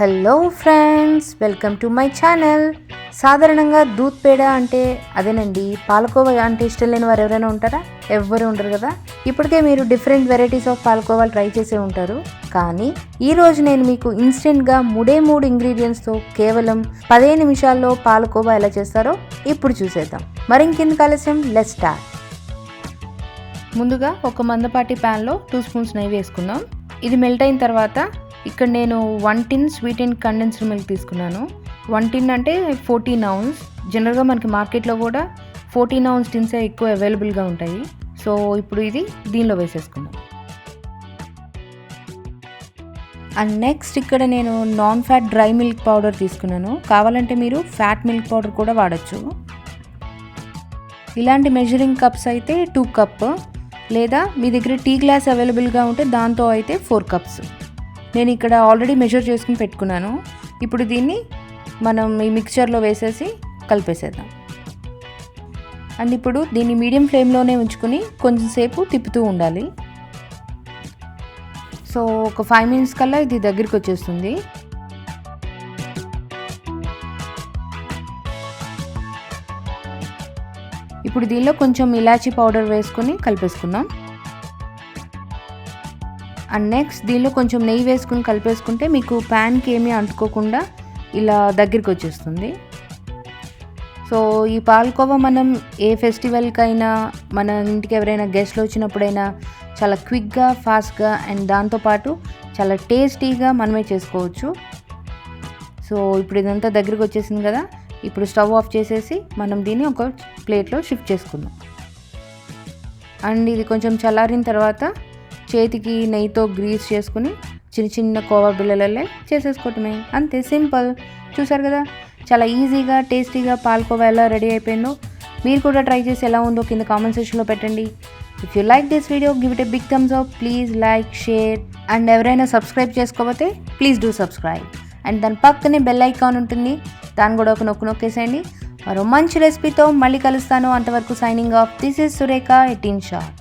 Hello friends, welcome to my channel. సాధారణంగా దూద్ పేడ అంటే అదేనండి, పాలకోవా అంటే ఇష్టం లేని వారు ఎవరైనా ఉంటారా? ఎవ్వరు ఉండరు కదా. ఇప్పటికే మీరు డిఫరెంట్ వెరైటీస్ ఆఫ్ పాలకోవాలు ట్రై చేసే ఉంటారు. కానీ ఈరోజు నేను మీకు ఇన్స్టెంట్గా మూడు ఇంగ్రీడియంట్స్తో కేవలం 15 నిమిషాల్లో పాలకోవా ఎలా చేస్తారో ఇప్పుడు చూసేద్దాం. మరింకెందుకు ఆలస్యం, లెట్స్ స్టార్ట్. ముందుగా ఒక మందపాటి ప్యాన్లో 2 స్పూన్స్ నెయ్యి వేసుకుందాం. ఇది మెల్ట్ అయిన తర్వాత ఇక్కడ నేను 1 tin sweet and condensed milk తీసుకున్నాను. 1 tin అంటే 14 ounce. జనరల్గా మనకి మార్కెట్లో కూడా 14 ounce టిన్సే ఎక్కువ అవైలబుల్గా ఉంటాయి. సో ఇప్పుడు ఇది దీనిలో వేసేసుకుందాం. అండ్ నెక్స్ట్ ఇక్కడ నేను non fat dry milk powder తీసుకున్నాను. కావాలంటే మీరు ఫ్యాట్ మిల్క్ పౌడర్ కూడా వాడచ్చు. ఇలాంటి మెజరింగ్ కప్స్ అయితే 2 cup, లేదా మీ దగ్గర టీ గ్లాస్ అవైలబుల్గా ఉంటే దాంతో అయితే 4 cups. నేను ఇక్కడ ఆల్రెడీ మెజర్ చేసుకుని పెట్టుకున్నాను. ఇప్పుడు దీన్ని మనం ఈ మిక్చర్లో వేసేసి కలిపేసేద్దాం. అండ్ ఇప్పుడు దీన్ని మీడియం ఫ్లేమ్లోనే ఉంచుకుని కొంచెంసేపు తిప్పుతూ ఉండాలి. సో ఒక 5 minutes కల్లా ఇది దగ్గరికి వచ్చేస్తుంది. ఇప్పుడు దీనిలో కొంచెం ఇలాచీ పౌడర్ వేసుకొని కలిపేసుకుందాం. అండ్ నెక్స్ట్ దీనిలో కొంచెం నెయ్యి వేసుకుని కలిపేసుకుంటే మీకు ప్యాన్కి ఏమీ అంటుకోకుండా ఇలా దగ్గరికి వచ్చేస్తుంది. సో ఈ పాలకోవా మనం ఏ ఫెస్టివల్కైనా, మన ఇంటికి ఎవరైనా గెస్ట్లు వచ్చినప్పుడైనా చాలా క్విక్గా, ఫాస్ట్గా అండ్ దాంతోపాటు చాలా టేస్టీగా మనమే చేసుకోవచ్చు. సో ఇప్పుడు ఇదంతా దగ్గరికి వచ్చేసింది కదా. ఇప్పుడు స్టవ్ ఆఫ్ చేసేసి మనం దీన్ని ఒక ప్లేట్లో షిఫ్ట్ చేసుకుందాం. అండ్ ఇది కొంచెం చల్లారిన తర్వాత చేతికి నెయ్యితో గ్రీస్ చేసుకుని చిన్న చిన్న కోవా బిళ్ళలల్లే చేసేసుకోవటమే. అంతే, సింపుల్. చూసారు కదా, చాలా ఈజీగా టేస్టీగా పాలకోవా ఎలా రెడీ అయిపోయిందో. మీరు కూడా ట్రై చేసి ఎలా ఉందో కింద కామెంట్ సెక్షన్లో పెట్టండి. If you like this video, give it a big thumbs up. Please like, share and ఎవరైనా సబ్స్క్రైబ్ చేసుకోకపోతే ప్లీజ్ డూ సబ్స్క్రైబ్. అండ్ దాని పక్కనే బెల్ ఐకాన్ ఉంటుంది, దాన్ని కూడా ఒక నొక్కేసేయండి. మరో మంచి రెసిపీతో మళ్ళీ కలుస్తాను. అంతవరకు signing off. This is Surekha at in short.